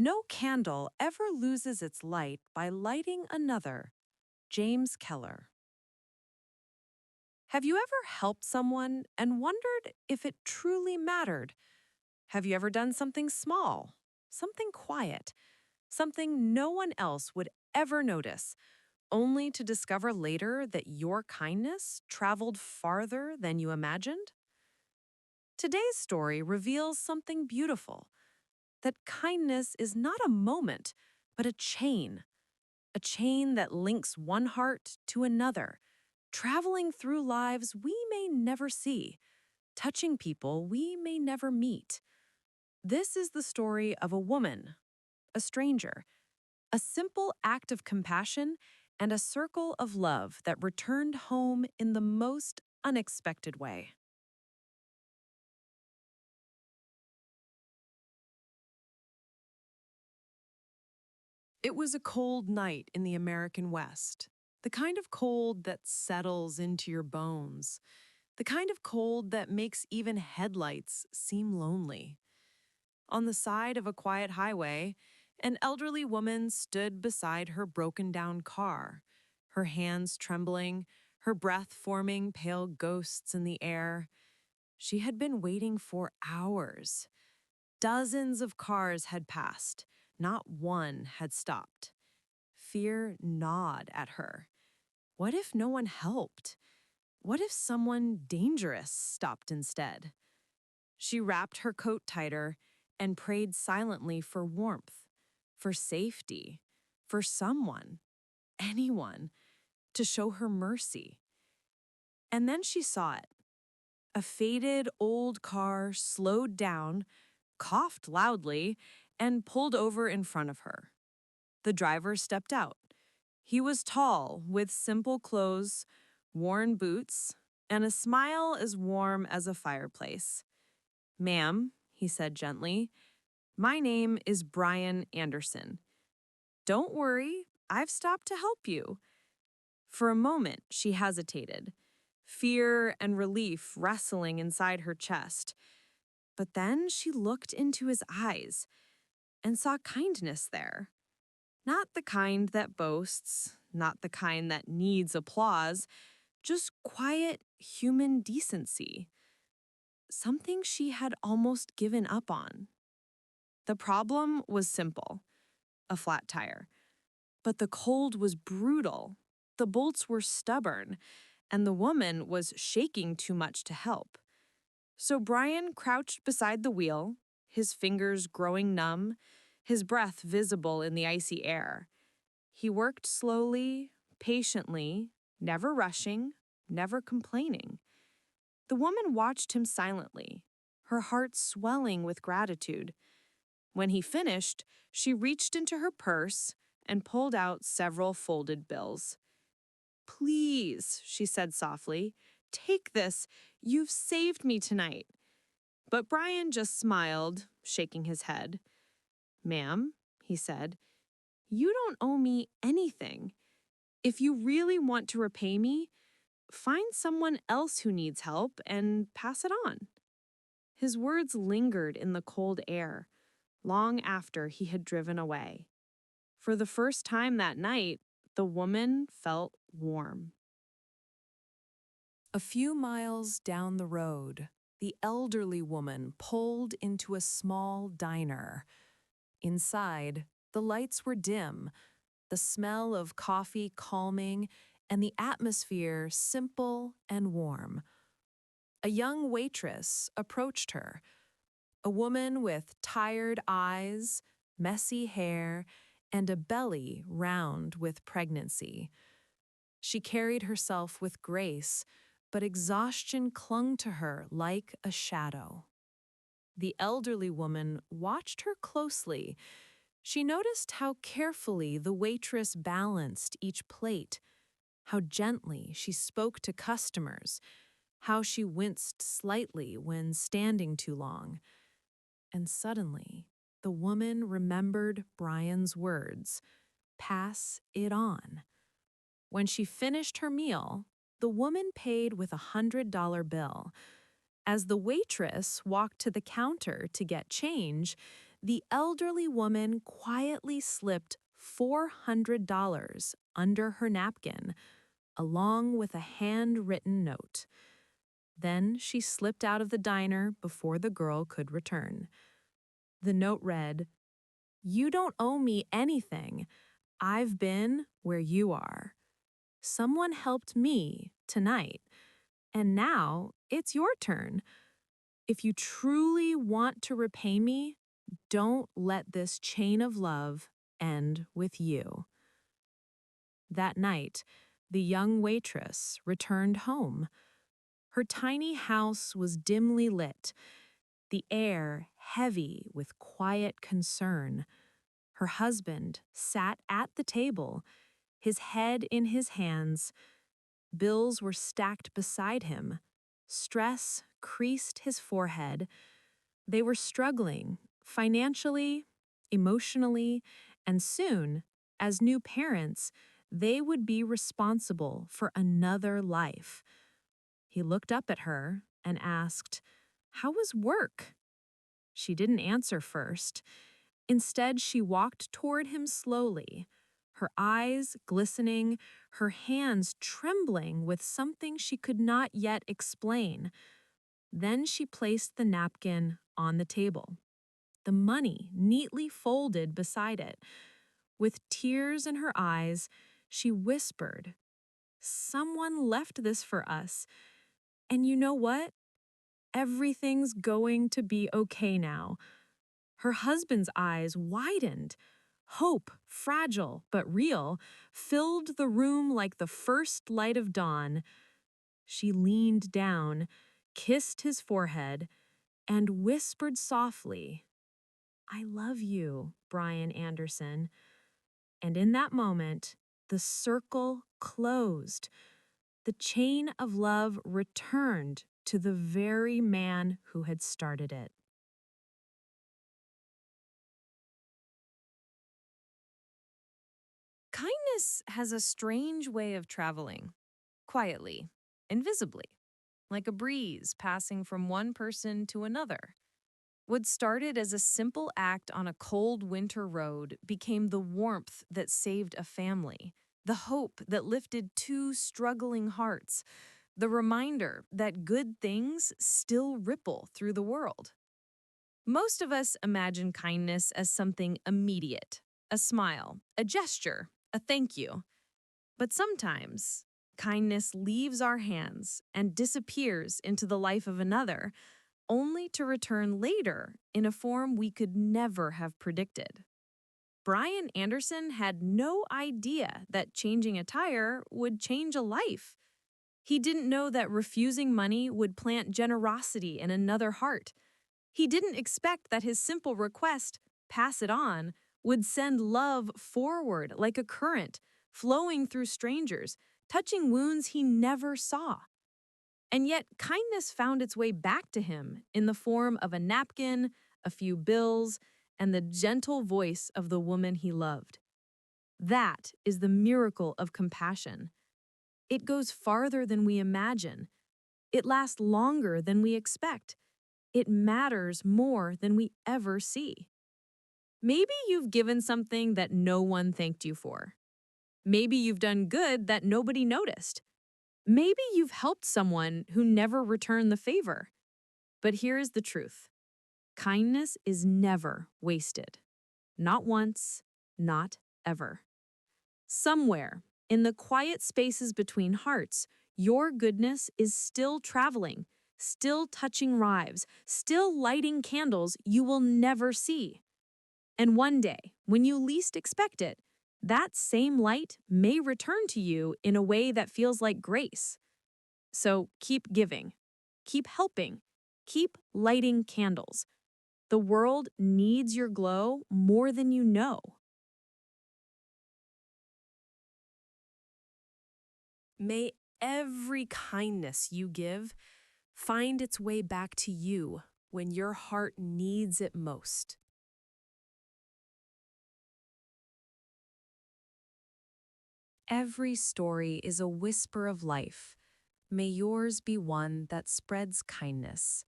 No candle ever loses its light by lighting another. James Keller. Have you ever helped someone and wondered if it truly mattered? Have you ever done something small, something quiet, something no one else would ever notice, only to discover later that your kindness traveled farther than you imagined? Today's story reveals something beautiful, that kindness is not a moment, but a chain that links one heart to another, traveling through lives we may never see, touching people we may never meet. This is the story of a woman, a stranger, a simple act of compassion, and a circle of love that returned home in the most unexpected way. It was a cold night in the American West, the kind of cold that settles into your bones, the kind of cold that makes even headlights seem lonely. On the side of a quiet highway, an elderly woman stood beside her broken-down car, her hands trembling, her breath forming pale ghosts in the air. She had been waiting for hours. Dozens of cars had passed. Not one had stopped. Fear gnawed at her. What if no one helped? What if someone dangerous stopped instead? She wrapped her coat tighter and prayed silently for warmth, for safety, for someone, anyone, to show her mercy. And then she saw it. A faded old car slowed down, coughed loudly, and pulled over in front of her. The driver stepped out. He was tall, with simple clothes, worn boots, and a smile as warm as a fireplace. "Ma'am," he said gently, "my name is Bryan Anderson. Don't worry, I've stopped to help you." For a moment, she hesitated, fear and relief wrestling inside her chest. But then she looked into his eyes and saw kindness there. Not the kind that boasts, not the kind that needs applause, just quiet human decency. Something she had almost given up on. The problem was simple, a flat tire. But the cold was brutal. The bolts were stubborn, and the woman was shaking too much to help. So Bryan crouched beside the wheel, his fingers growing numb, his breath visible in the icy air. He worked slowly, patiently, never rushing, never complaining. The woman watched him silently, her heart swelling with gratitude. When he finished, she reached into her purse and pulled out several folded bills. "Please," she said softly, "take this. You've saved me tonight." But Bryan just smiled, shaking his head. "Ma'am," he said, "you don't owe me anything. If you really want to repay me, find someone else who needs help and pass it on." His words lingered in the cold air, long after he had driven away. For the first time that night, the woman felt warm. A few miles down the road, the elderly woman pulled into a small diner. Inside, the lights were dim, the smell of coffee calming, and the atmosphere simple and warm. A young waitress approached her, a woman with tired eyes, messy hair, and a belly round with pregnancy. She carried herself with grace, but exhaustion clung to her like a shadow. The elderly woman watched her closely. She noticed how carefully the waitress balanced each plate, how gently she spoke to customers, how she winced slightly when standing too long. And suddenly, the woman remembered Bryan's words, "Pass it on." When she finished her meal, the woman paid with $100 bill. As the waitress walked to the counter to get change, the elderly woman quietly slipped $400 under her napkin, along with a handwritten note. Then she slipped out of the diner before the girl could return. The note read, "You don't owe me anything. I've been where you are. Someone helped me tonight, and now it's your turn. If you truly want to repay me, don't let this chain of love end with you." That night, the young waitress returned home. Her tiny house was dimly lit, the air heavy with quiet concern. Her husband sat at the table, his head in his hands. Bills were stacked beside him. Stress creased his forehead. They were struggling financially, emotionally, and soon, as new parents, they would be responsible for another life. He looked up at her and asked, "How was work?" She didn't answer first. Instead, she walked toward him slowly, her eyes glistening, her hands trembling with something she could not yet explain. Then she placed the napkin on the table, the money neatly folded beside it. With tears in her eyes, she whispered, "Someone left this for us. And you know what? Everything's going to be okay now." Her husband's eyes widened. Hope, fragile but real, filled the room like the first light of dawn. She leaned down, kissed his forehead, and whispered softly, "I love you, Bryan Anderson." And in that moment, the circle closed. The chain of love returned to the very man who had started it. Kindness has a strange way of traveling, quietly, invisibly, like a breeze passing from one person to another. What started as a simple act on a cold winter road became the warmth that saved a family, the hope that lifted two struggling hearts, the reminder that good things still ripple through the world. Most of us imagine kindness as something immediate, a smile, a gesture, a thank you. But sometimes, kindness leaves our hands and disappears into the life of another, only to return later in a form we could never have predicted. Bryan Anderson had no idea that changing a tire would change a life. He didn't know that refusing money would plant generosity in another heart. He didn't expect that his simple request, "pass it on," would send love forward like a current, flowing through strangers, touching wounds he never saw. And yet, kindness found its way back to him in the form of a napkin, a few bills, and the gentle voice of the woman he loved. That is the miracle of compassion. It goes farther than we imagine. It lasts longer than we expect. It matters more than we ever see. Maybe you've given something that no one thanked you for. Maybe you've done good that nobody noticed. Maybe you've helped someone who never returned the favor. But here is the truth. Kindness is never wasted. Not once, not ever. Somewhere, in the quiet spaces between hearts, your goodness is still traveling, still touching lives, still lighting candles you will never see. And one day, when you least expect it, that same light may return to you in a way that feels like grace. So keep giving, keep helping, keep lighting candles. The world needs your glow more than you know. May every kindness you give find its way back to you when your heart needs it most. Every story is a whisper of life. May yours be one that spreads kindness.